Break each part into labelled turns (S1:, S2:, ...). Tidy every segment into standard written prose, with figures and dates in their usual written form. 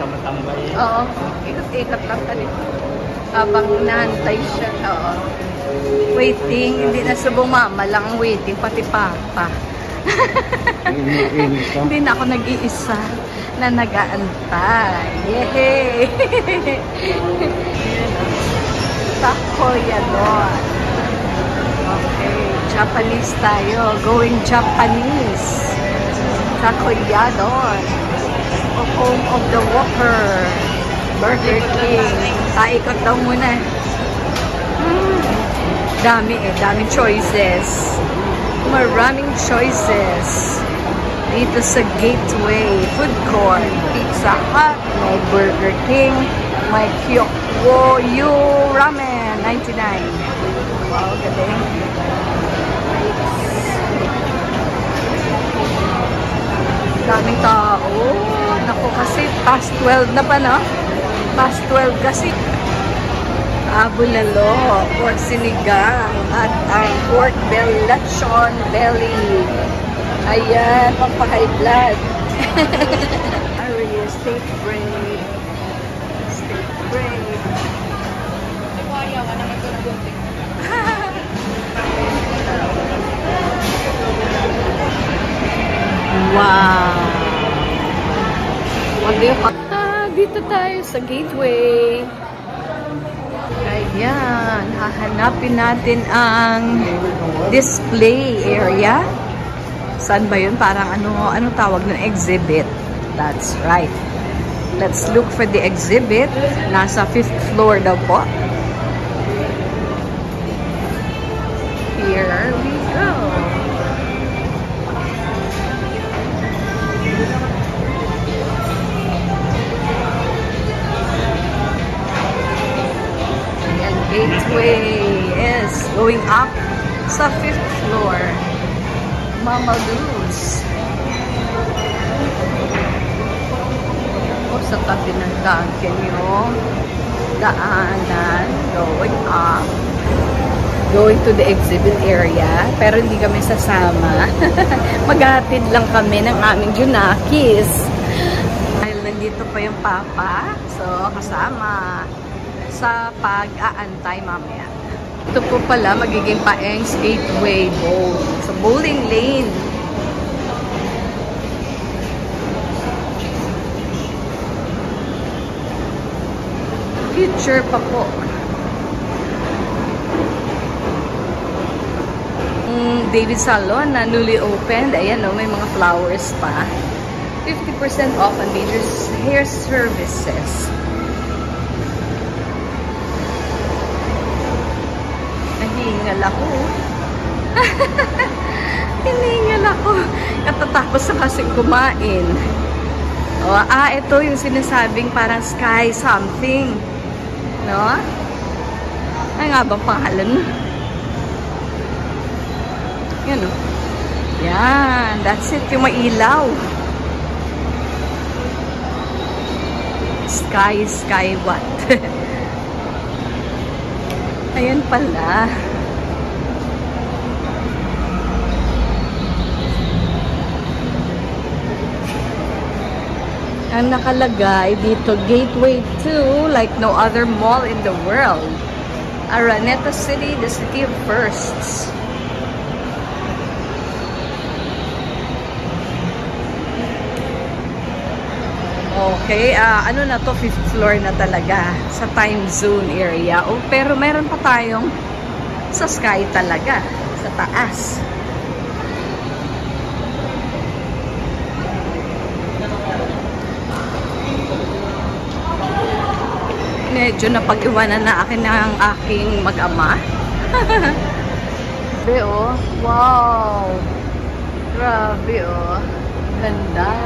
S1: matambay.
S2: Oo, ikot-ikot lang ka dito. Habang nahantay siya, oo. Waiting, hindi na sa bumama lang ang waiting, pati papa. Hindi na ako nag-iisa na nag-aantay. Yehey! Takoyadon. Okay, Japanese tayo. Going Japanese. Takoyadon. Home of the Whopper. Burger King. Taikot daw muna. Dami daming choices. Maraming choices. Dito sa Gateway Food Court. Pizza Hut. May Burger King. May Kyokuyo Ramen. 99. Wow, galing. Daming tao. Naku, kasi past 12 na pa, no? Past 12 kasi. Bulalo, pork sinigang, at ang pork lechon belly. Ayan, pampa-high blood. Aria, steak break. Steak break. Wow! Dito tayo sa Gateway. Ayan, hahanapin natin ang display area. Saan ba yun? Parang ano tawag ng exhibit? That's right. Let's look for the exhibit. Nasa 5th floor daw po. Here we go. Gateway is going up sa 5th floor. Mama Lou's. O sa tabi ng Dunkin yung daanan going up. Going to the exhibit area. Pero hindi kami sasama. Maghatid lang kami ng aming Junakis. Dahil nandito pa yung papa. So, kasama sa pag-aantay mamaya. Ito po pala magiging Paeng's Gateway Bowl. Sa bowling lane. Future pa po. David Salon na newly opened. Ayan o, may mga flowers pa. 50% off on major hair services. Hinihingal ako. Hinihingal ako. Katatapos na kasing kumain. O, ito yung sinasabing parang sky something. No? Ano nga bang pangalan? Yan o. Yan. That's it. Yung mailaw. Sky what? Ayan pala. Ang nakalagay dito, Gateway 2, like no other mall in the world. Araneta City, the city of firsts. Okay, ano na to, 5th floor na talaga sa time zone area. Oh, pero meron pa tayong sa sky talaga, sa taas. Medyo napag-iwanan na akin ng aking mag-ama. Grabe oh, wow! Grabe oh, ganda!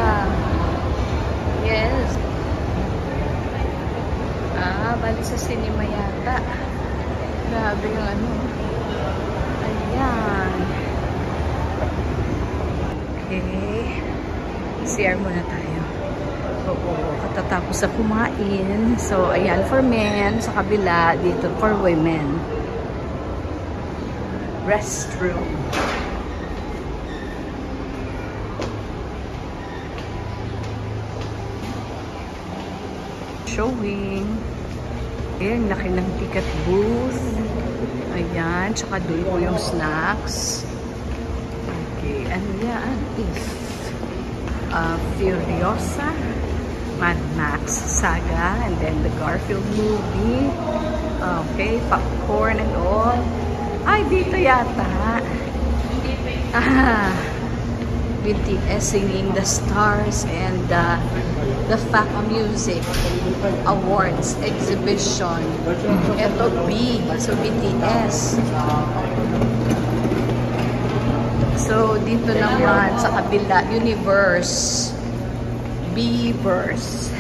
S2: Yes. Bali sa cinema yata. Grabe yung ano. Ayan. Okay. CR muna tayo. Oo, katatapos sa kumain. So, ayan for men. Sa kabila, dito for women. Restroom. showing. Ayan, laki ng ticket booth. Ayan, tsaka doon po yung snacks. Okay, and yan is Furiosa, Mad Max Saga, and then the Garfield movie. Okay, popcorn and all. Ay, dito yata. BTS singing The Stars and the FACA Music Awards exhibition. Ito B, so BTS. So dito naman sa kabila, Universe, B-verse.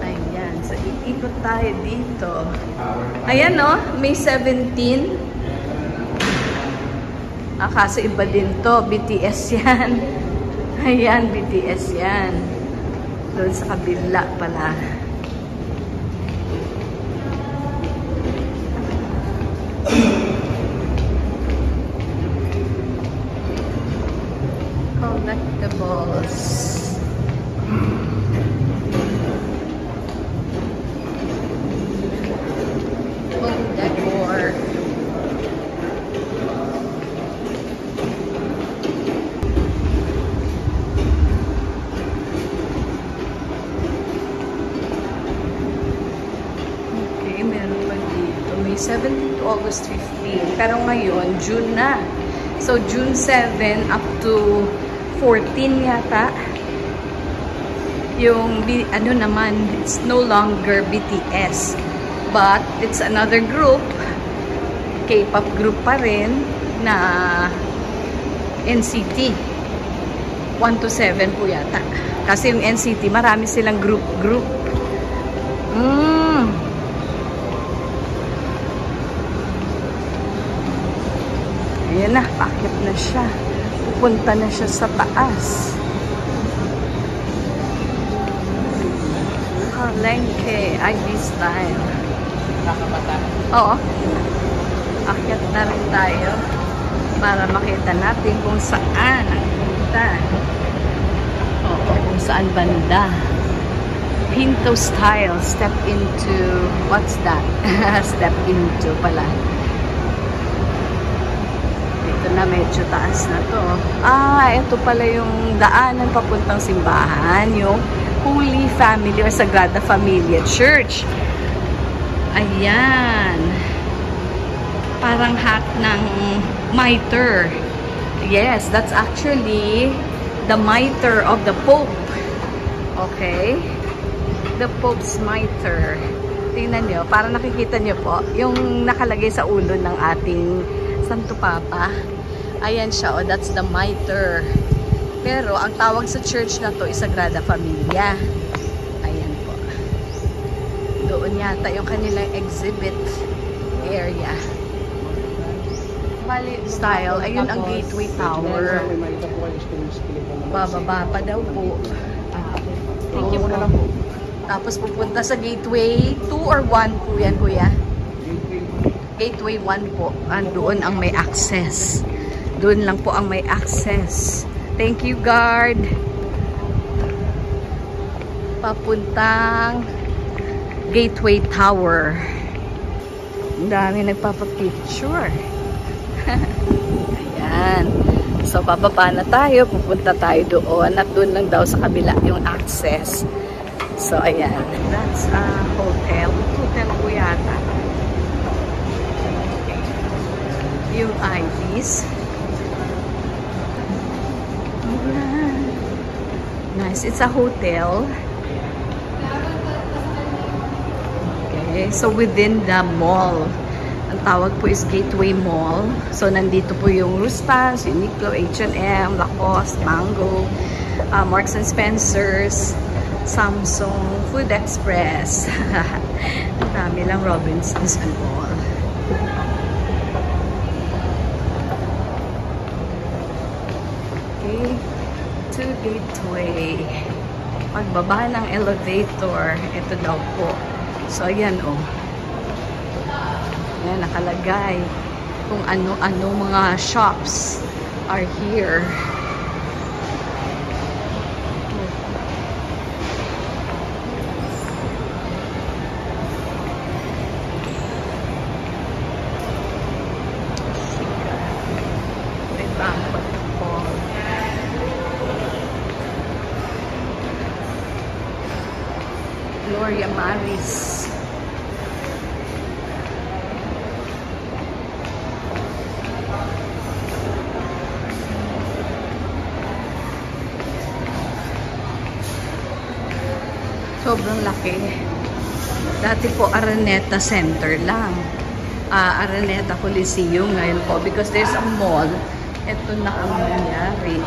S2: Ayan, so iikot tayo dito. Ayan no, May 17. Kaso iba din to, BTS yan. Ayan, BTS yan. Doon sa kabila pala. Collectibles. Home decor. Meron pa dito. May 17 to August 15. Pero ngayon, June na. So, June 7 up to 14 yata. Yung, ano naman, it's no longer BTS. But, it's another group. K-pop group pa rin na NCT. 1 to 7 po yata. Kasi yung NCT, marami silang group. Ayan na, pakit na siya. Pupunta na siya sa taas. Palengke, ID style. Oo. Akyat na rin tayo para makita natin kung saan ang punta. Oo, kung saan banda. Pinto style, step into, what's that? Step into pala. Ito na, medyo taas na to. Ito pala yung daanan papuntang simbahan, yung Holy Family or Sagrada Familia Church. Ayan. Parang hat ng mitre. Yes, that's actually the mitre of the Pope. Okay? The Pope's mitre. Tingnan nyo, parang nakikita nyo po, yung nakalagay sa ulo ng ating Santo Papa. Ayan siya, oh, that's the mitre. Pero ang tawag sa church na to is Sagrada Familia. Ayan po. Doon yata yung kanilang exhibit area. Bali style. Ayun ang Gateway Tower. Bababa pa daw po. Thank you po. Tapos pupunta sa Gateway 2 or 1 po yan, kuya? Gateway 1 po. Doon ang may access. Doon lang po ang may access. Thank you, guard. Papuntang Gateway Tower. Ang dami nagpapapicture. Ayan. So, bababa na tayo. Pupunta tayo doon. At doon lang daw sa kabila yung access. So, ayan. That's a hotel. Hotel po yata. Yung IDs. Nice. It's a hotel. Okay. So, within the mall. Ang tawag po is Gateway Mall. So, nandito po yung Rustas, Uniqlo, H&M, Lacoste, Mango, Marks and Spencer's, Samsung, Food Express. Ang dami lang, Robinsons and all. Okay. To Gateway. Pagbaba ng elevator, ito daw po. So, ayan o. Ayan, nakalagay kung ano-ano mga shops are here. Victoria Maris. Sobrang laki. Dati po Araneta Center lang. Araneta Coliseum ngayon po because there's a mall. Ito na ang nangyari.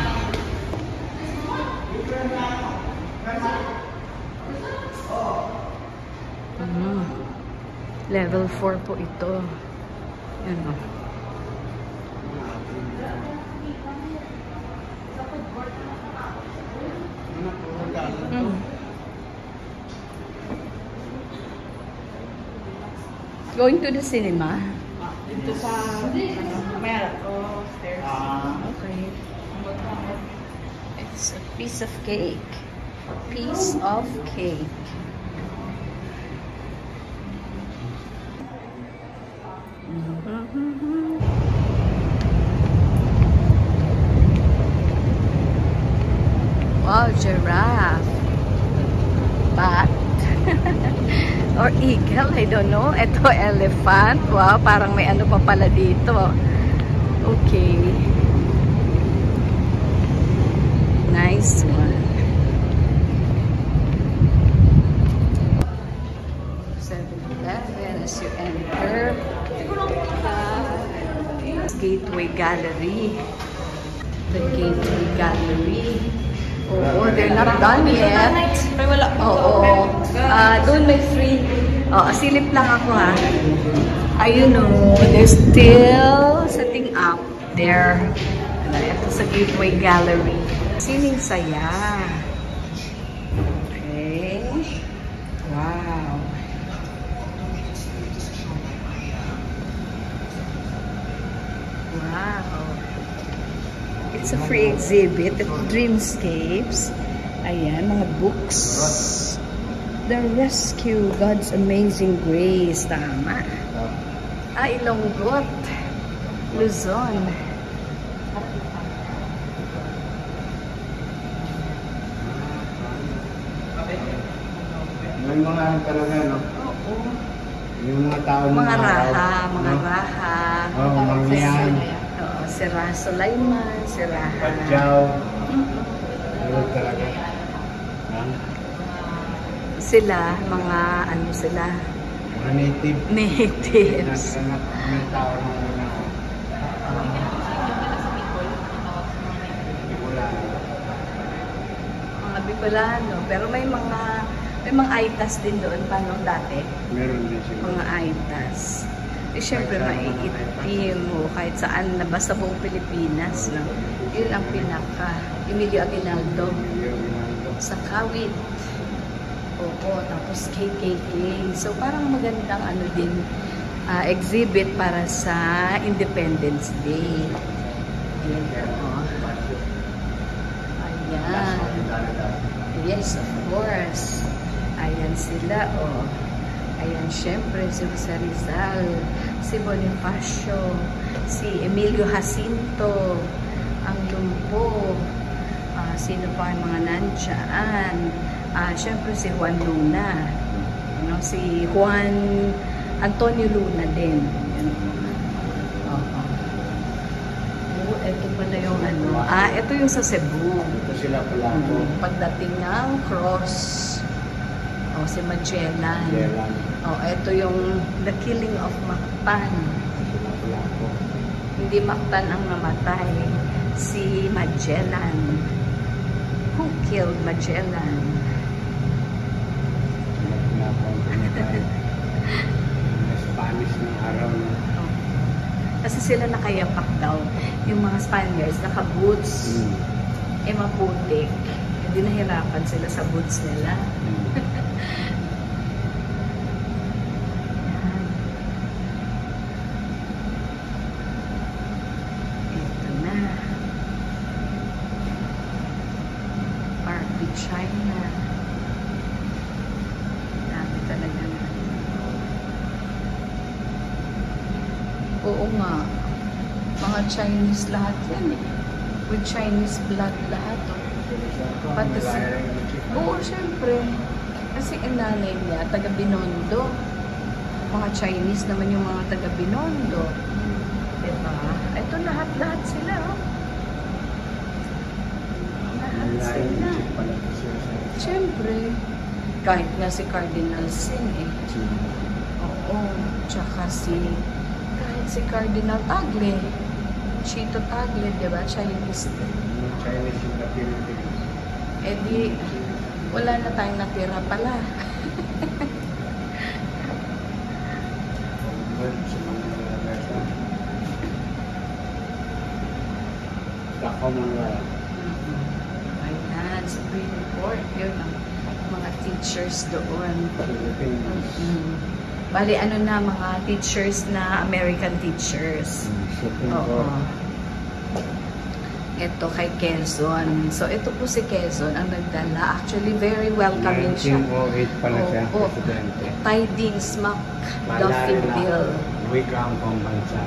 S2: Level 4 po ito. Yan o. Going to the cinema?
S1: Dito sa Merco stairs.
S2: Okay. It's a piece of cake. Piece of cake. Wow, giraffe. Bat. Or eagle, I don't know. Ito, elephant. Wow, parang may ano pa pala dito. Okay. Nice one. 7-Eleven as you enter. Gateway Gallery. The Gateway Gallery. Oh, they're not done yet. Oo. Doon may free. Silip lang ako ha. Ayun o. They're still setting up there. Ito sa Gateway Gallery. Sining saya. Okay. Wow. Wow. It's a free exhibit at Dreamscapes. Ayan, mga books. The Rescue, God's Amazing Grace. Tama. Ilonggot. Luzon.
S3: May mga talaga, no?
S2: Oo.
S3: Yung mga tao
S2: Mga raha, mga raha.
S3: Oo, mga yan.
S2: Si Raha Sulaiman, si Raha.
S3: Padyaw. Ano talaga?
S2: Sila, mga ano sila?
S3: Mga native.
S2: Natives.
S3: Mga tao ng mga
S2: Mga Bicolano. Pero may mga Aitas din doon pa nung dati.
S3: meron din sila.
S2: Mga Aitas. Siyempre, maiitim o kahit saan na basta buong Pilipinas. No? Yun ang pinaka. Emilio Aguinaldo. Sa Kawit. Oo, tapos KKK. So, parang magandang ano din, exhibit para sa Independence Day. Ayan. Yes, of course. Ayan sila, oh. Ayan, syempre, si Jose Rizal, si Bonifacio, si Emilio Jacinto, ang Lumpo, sino pa ang mga nandiyan? Syempre, si Juan Luna, si Juan Antonio Luna din. Ito pala yung ano. Ito yung sa Cebu.
S3: Ito sila pala po.
S2: Pagdating ng cross. Si Magellan. Ito yung The Killing of Mactan.
S3: Sila pala po.
S2: Hindi Mactan ang namatay. Si Magellan. Who killed Magellan?
S3: Spanish ng araw na.
S2: Kasi sila nakayapak daw. Yung mga Spaniards, naka-boots. Maputik. Hindi nahirapan sila sa boots nila. Ito na. Barbie China. Dami talaga na. Oo nga. Mga Chinese lahat yan eh. With Chinese blood lahat. Oh. Pati si... Oo, syempre. Kasi ang nanay niya, taga Binondo. Mga Chinese naman yung mga taga Binondo. Diba? Ito lahat-lahat sila, oh. Lahat sila.
S3: Pala ito siya sa
S2: Siyempre, kahit nga si Cardinal Sin eh. Oo. Tsaka kahit si Cardinal Tagle. Chito Tagle, diba? Chinese.
S3: Chinese yung Philippines.
S2: Eh di, wala na tayong natira pala.
S3: Sa mga nasa the Commonwealth.
S2: Ayan, Supreme Court. Yun ang mga teachers doon.
S3: Philippines.
S2: Bali, ano na, mga teachers na American teachers.
S3: Supreme
S2: Oo.
S3: Court.
S2: Ito kay Quezon. So, ito po si Quezon ang nagdala. Actually, very welcoming siya.
S3: 1908 pala siya,
S2: Oo.
S3: presidente.
S2: Tidings McDuffie Bill.
S3: Wikang pambansa.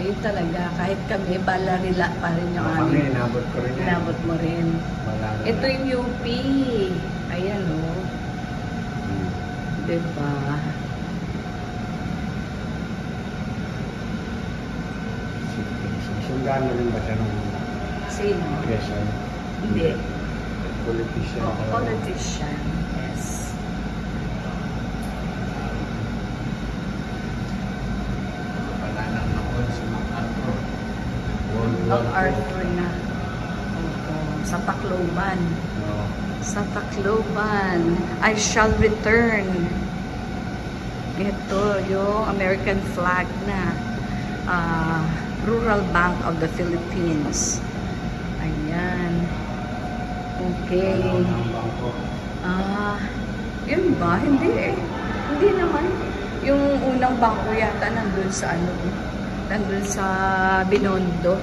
S2: Ayun talaga, kahit kami, balarila pa rin yung
S3: Kami,
S2: aming.
S3: inabot ko rin yan.
S2: Inabot mo rin.
S3: Balarila.
S2: Ito yung UP. Ayan, oh. Diba?
S3: Sundalo rin ba siya nung
S2: Sino?
S3: Quezon?
S2: Hindi.
S3: Politician.
S2: Oh, politician. Yes.
S3: Wala nang nakuha si MacArthur. World War II.
S2: Arthur na. Oo. Sa Tacloban.
S3: No.
S2: Sa Tacloban. I shall return. Ito, yung American flag na. Rural Bank of the Philippines. Ayan. Okay.
S3: Ano ang bangko?
S2: Yun ba? Hindi eh. Hindi naman. Yung unang bangko yata nandun sa ano, nandun sa Binondo.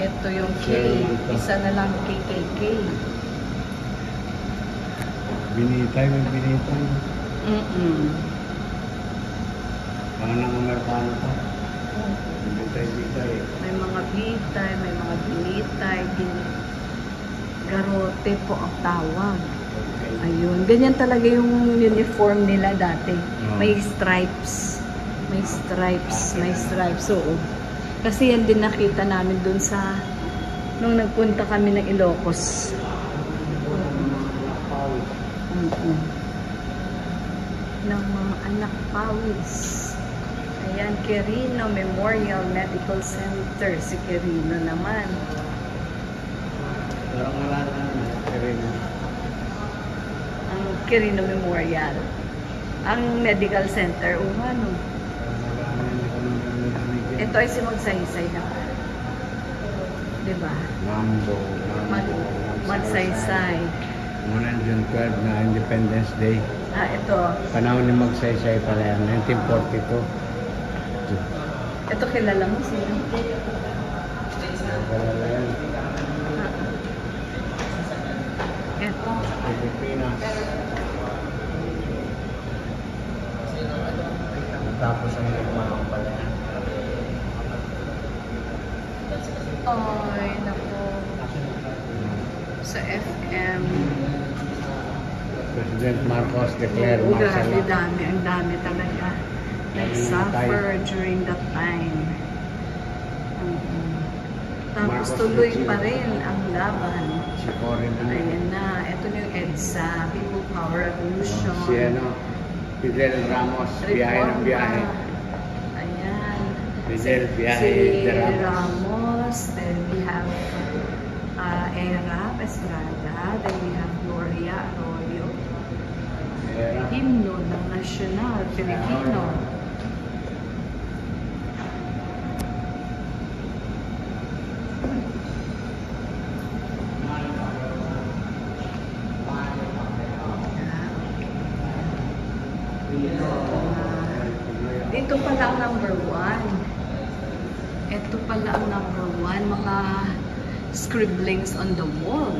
S2: Ito yung K. Isa na lang KKK.
S3: Binitay, may binitay. Mga nang Amerikano pa. Binitay.
S2: May mga bitay, may mga binitay, garote po ang tawag. Ayun. Ganyan talaga yung uniform nila dati. May stripes. May stripes. May stripes. Oo. Kasi yan din nakita namin dun sa nung nagpunta kami ng Ilocos. Ng mga anak pawis. Ayan, Quirino Memorial Medical Center. Si Quirino naman.
S3: Parang wala na Quirino.
S2: Ang Quirino Memorial. Ang medical center. O ano? Ito ay si Magsaysay naman. Diba?
S3: Mambo.
S2: Magsaysay.
S3: Muna June 12 na Independence Day.
S2: Ito.
S3: Panahon ni Magsaysay pala yan, 1942.
S2: Ito kilala mo sino?
S3: Wala yan.
S2: Ito.
S3: Pilipinas. Tapos ang nagmahal pala yan.
S2: Ay, naku. Sa FM.
S3: President Marcos declared
S2: Oo,
S3: martial
S2: grabe,
S3: law.
S2: ang dami talaga. Nag-suffer during that time. Tapos
S3: Marcos
S2: tuloy
S3: Richie.
S2: pa rin ang laban.
S3: Si Corin ano?
S2: Ayan na, ito na yung EDSA, People Power Revolution.
S3: Si ano, Fidel Ramos, biyahe ng biyahe.
S2: Ayan.
S3: Fidel, biyahe
S2: Si
S3: de Ramos.
S2: Ramos, then we have Era Estrada, then we have Gloria Arroyo.
S3: Era.
S2: Himno ng Nasyonal Filipino. Dito pala ang number 1. Ito pala ang number 1, mga scribblings on the wall.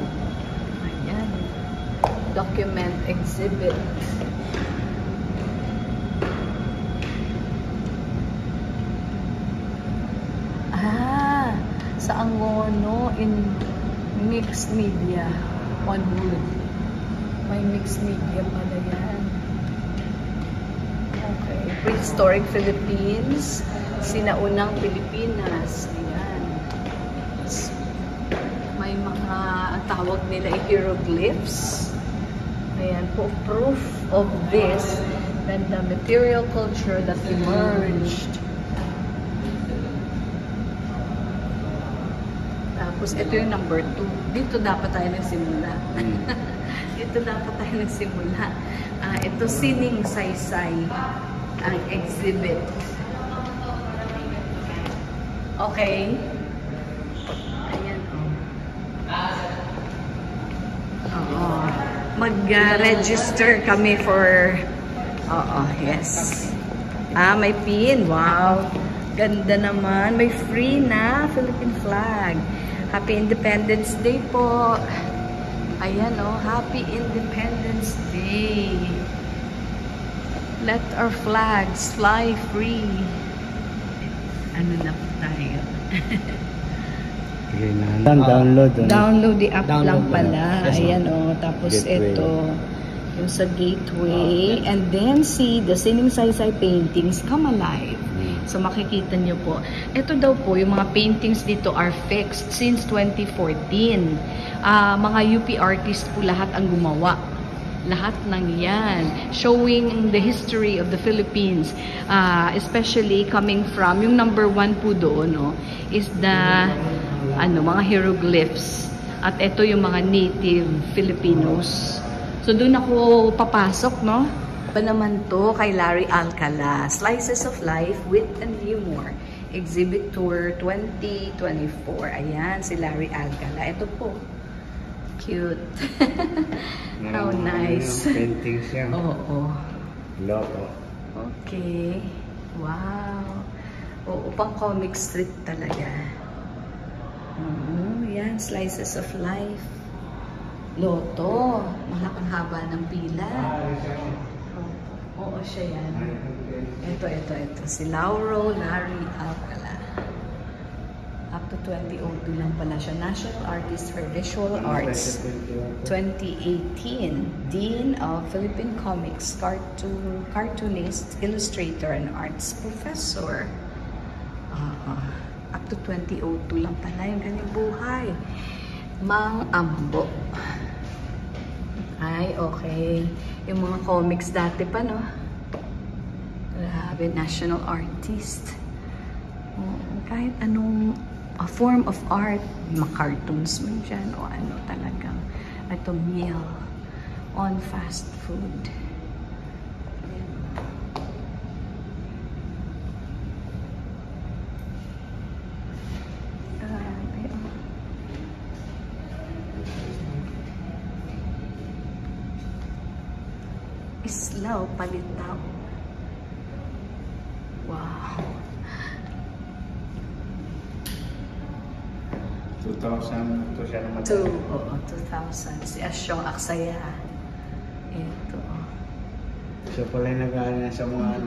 S2: Ayan. Document exhibit. Sa Angono in mixed media. on wood. May mixed media pala yan. Okay. Prehistoric Philippines. Sinaunang Pilipinas. Ayan. May mga, ang tawag nila hieroglyphs. Ayan po, proof of this, then the material culture that emerged. Tapos, ito yung number 2. Dito dapat tayo nagsimula. Dito dapat tayo nagsimula. Ito, Sining Saysay, ang exhibit. Okay. Ayan, Oo. Mag-register kami for... yes. May pin. Wow. Ganda naman. May free na Philippine flag. Happy Independence Day po. Ayan, Happy Independence Day. Let our flags fly free. Ano na po tayo? Download the app lang pala. Ayan, Tapos
S3: Gateway.
S2: ito, yung sa gateway. And then see the Sining Saysay paintings come alive. So makikita nyo po. Ito daw po, yung mga paintings dito are fixed since 2014. Mga UP artists po lahat ang gumawa. Lahat ng yan. Showing the history of the Philippines. Especially coming from, yung number 1 po doon, is the mga hieroglyphs. At ito yung mga native Filipinos. So doon ako papasok, Pa naman to kay Larry Alcala. Slices of Life, Wit and Humor. Exhibit Tour 2024. Ayan, si Larry Alcala. Ito po. Cute. How nice.
S3: Paintings yan.
S2: Oo.
S3: Loto.
S2: Okay. Wow. Oo, pang comic strip talaga. Yan, Slices of Life. Loto. Malakang haba ng pila. Oo, siya yan. Ito. Si Larry Alcala. Up to 2002 lang pala siya. National Artist for Visual Arts. 2018. Dean of Philippine Comics. Cartoonist, Illustrator, and Arts Professor. Up to 2002 lang pala yung kanyang buhay. Mang Ambo. Ay, okay. Yung mga comics dati pa, Grabe, national artist. Kahit anong form of art, cartoons man dyan, o talagang, ito meal on fast food. Islaw, Palitaw. Wow.
S3: 2000 to siya naman.
S2: 2000. Si Asyong Aksaya. Ito.
S3: Siya pala yung nag-aaral sa mga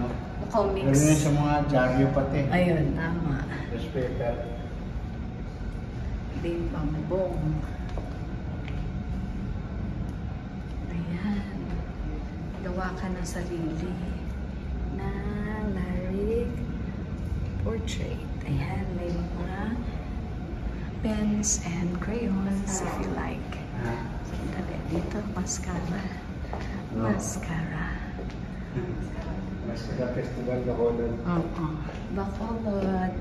S2: comics.
S3: Gano'n sa mga dyaryo pati.
S2: Ayun, tama.
S3: Newspaper.
S2: Dave Bambong. Ayan. Gawa ka ng sarili na Larry portrait. Ayan, may mga pens and crayons if you like. Dali, dito, mascara. Mascara.
S3: Mascara Festival, Bacolod.
S2: Bacolod.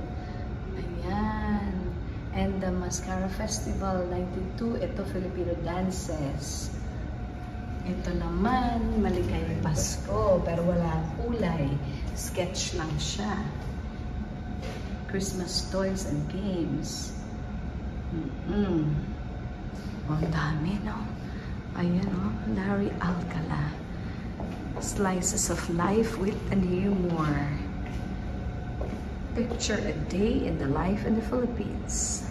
S2: Ayan. And the Mascara Festival 92, ito Filipino dances. Ito naman, Maligayang Pasko, pero wala kulay. Sketch lang siya. Christmas toys and games. Ang dami, Ayan, Larry Alcala. Slices of Life, Wit and Humor. Picture a day in the life in the Philippines.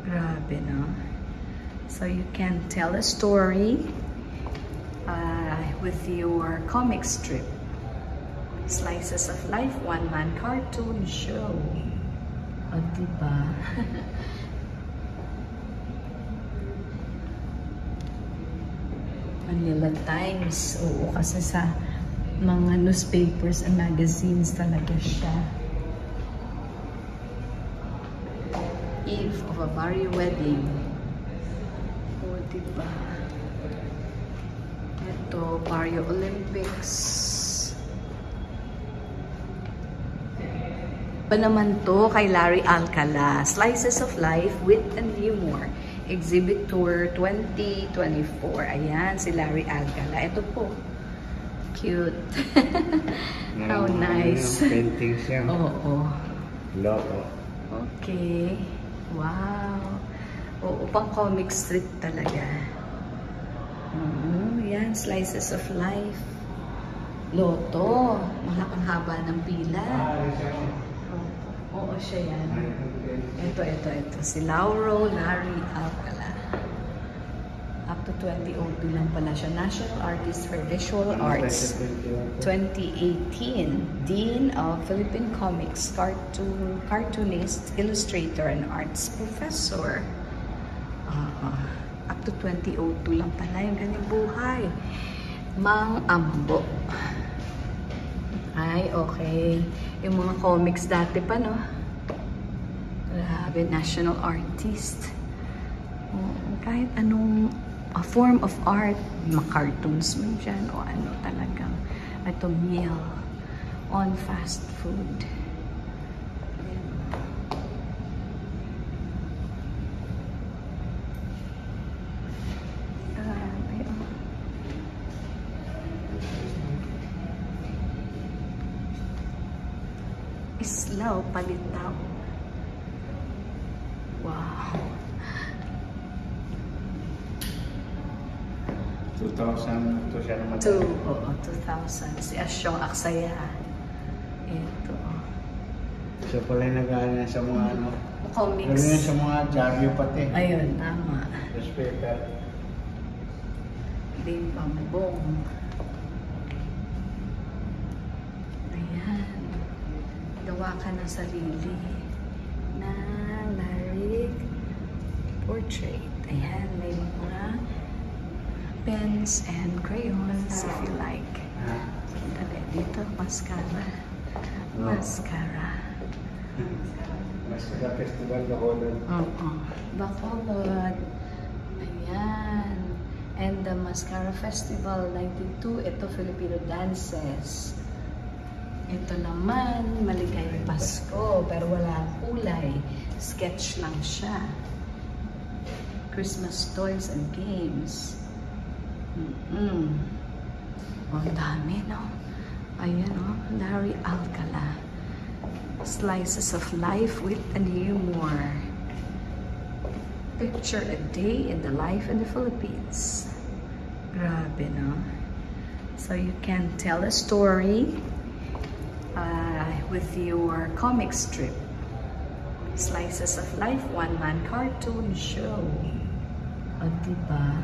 S2: Grabe, So you can tell a story with your comic strip. Slices of Life, one-man cartoon show. O, diba? Manila Times. Oo, kasi sa mga newspapers and magazines talaga siya. Eve of a Barrio Wedding. O, diba? Ito, Barrio Olympics. Pa naman to kay Larry Alcala. Slices of Life, Wit and Humor. Exhibit Tour 2024. Ayan, si Larry Alcala. Ito po. Cute. How nice.
S3: Paintings yan.
S2: Oo.
S3: Loto.
S2: Okay. Wow. Oo, pang comic strip talaga. Yan, Slices of Life. Loto. Ang haba ng pila. Oo, siya yan. Ito. Si Larry Alcala. Up to 2002 lang pala siya. National Artist for Visual Arts. 2018. Dean of Philippine Comics. Cartoonist, illustrator, and arts professor. Up to 2002 lang pala yung ganyan buhay. Mang Ambo. Ay, okay. Yung mga comics dati pa, no? Grabe, national artist. Kahit anong form of art, mga-cartoons man dyan, o ano talagang, ito meal on fast food. Islaw, Palitaw. Wow.
S3: 2000 to siya naman.
S2: 2000. Si Asyong Aksaya. Ito.
S3: Siya pala yung nag-aaral sa mga ano.
S2: Comics.
S3: Gano'n sa mga dyaryo pati.
S2: Ayun, tama.
S3: Newspaper.
S2: Ding Bambong. Ayan. Gawa ka ng sarili na Larry portrait. Ayan, may mga pens and crayons if you like. Dali, dito, mascara. Mascara.
S3: Mascara Festival, Bacolod.
S2: Oo. Bacolod. Ayan. And the Mascara Festival 92, ito Filipino Dances. Ito naman, Maligayang Pasko, pero wala kulay. Sketch lang siya. Christmas Toys and Games. Ang dami, no? Ayan, no? Larry Alcala. Slices of Life, Wit and Humor. Picture a day in the life in the Philippines. Grabe, no? So you can tell a story with your comic strip. Slices of Life, one-man cartoon show. O, diba?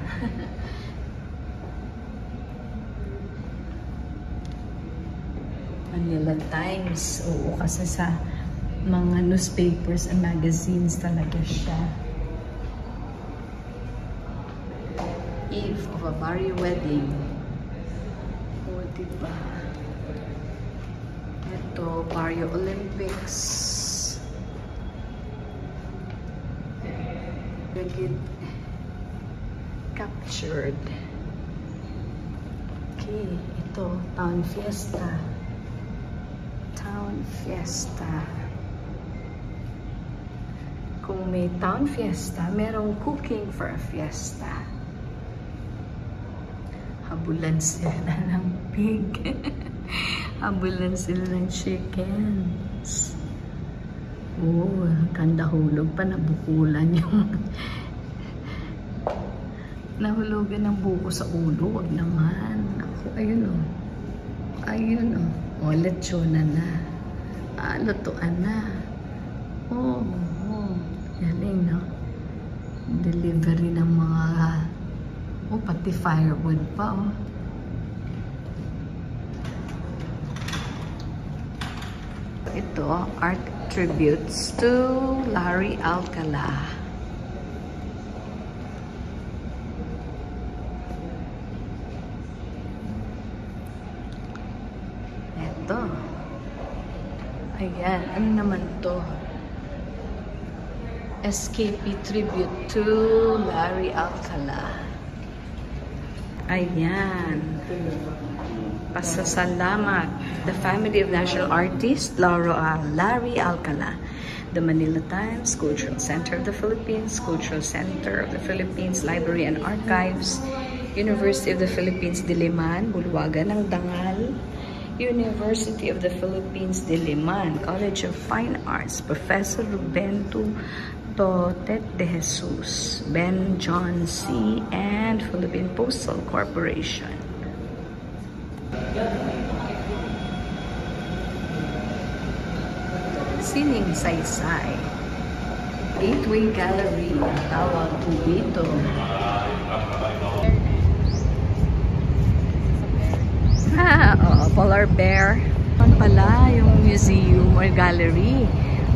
S2: Manila Times. Oo, kasi sa mga newspapers and magazines talaga siya. Eve of a Barrio Wedding. O, diba? Ito, Barrio Olympics. Captured. Okay, ito, Town Fiesta. Town Fiesta. Kung may Town Fiesta, merong cooking for a fiesta. Habulan sila ng pig. Habulan sila ng chickens. Oh, kandahulog pa, nabukulan yung nahulugan ng buko sa ulo. Wag naman. Ako, ayun o. Ayun o. O, lechonan na. Lutuan na. Oh, galing, no? Delivery ng mga pati firewood pa, oh. Ito, art tributes to Larry Alcala. Ayan, ano naman to? SKP tribute to Larry Alcala. Ayan. Pasasalamat. The family of national artist Larry Alcala. The Manila Times, Cultural Center of the Philippines, Cultural Center of the Philippines, Library and Archives, University of the Philippines, Diliman, Bulwagan ng Dangal, University of the Philippines, Diliman, College of Fine Arts, Professor Ruben Totet de Jesus, Ben John C., and Philippine Postal Corporation. Sining Saysay. Gateway Gallery, ang tawag po dito. Oo, Polar Bear. Ano pala yung museum or gallery?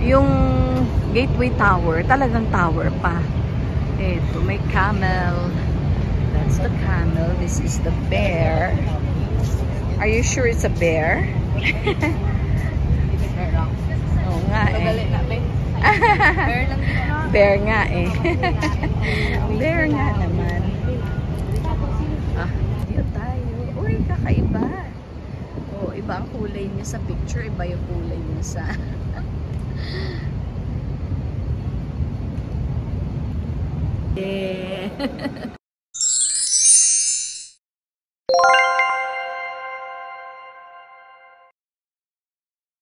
S2: Yung Gateway Tower, talagang tower pa. Ito, may camel. That's the camel. This is the bear. Are you sure it's a bear? Oo nga eh. Bear nga eh. Bear nga naman. Ah, dito tayo. Uy, kakaiba. Oh, iba ang kulay niya sa picture. Iba yung kulay niya sa... Yeah.